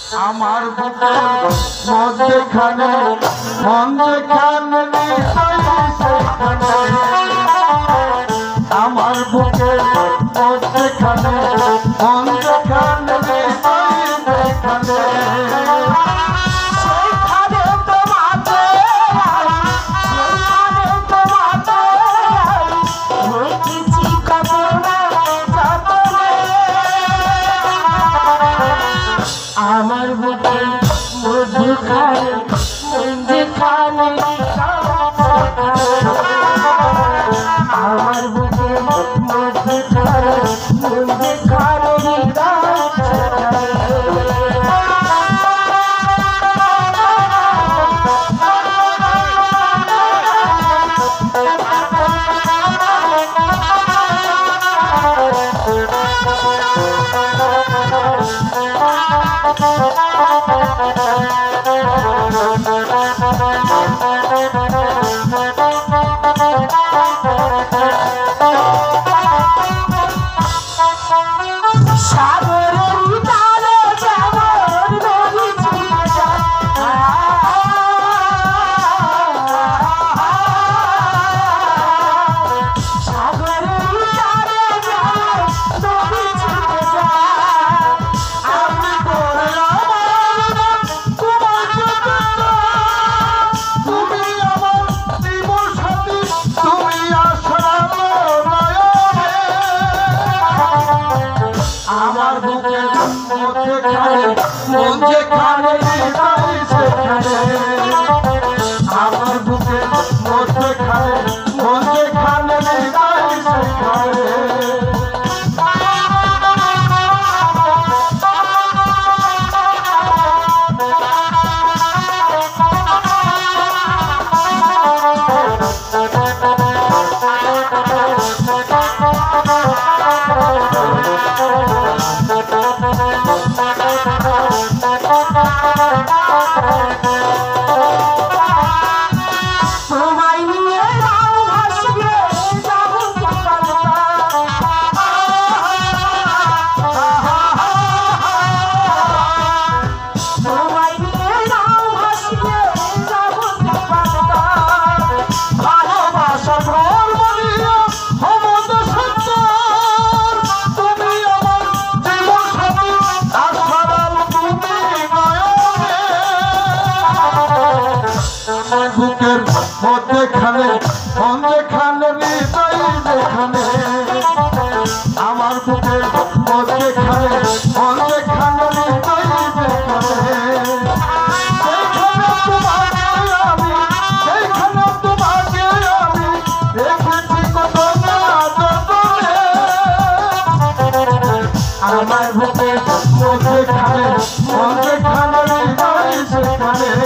আমার বুকের মধ্যখানে মন যেখানে সেখানে আমার বুকের মধ্যখানে মন যেখানে সেখানে আমার বুকে মধুখানে যেখানে আমার বুকে মধুখানে মন যেখানে সেখানে আমার বুকের মধ্যখানে মন যেখানে সেখানে বুকের মধ্যখানে মন যেখানে হৃদয় যেখানে আমার বুকের মধ্যখানে মন যেখানে হৃদয় যেখানে তোমাকে আমি দেখেছি কত আমার বুকের মধ্যখানে মন যেখানে হৃদয় যেখানে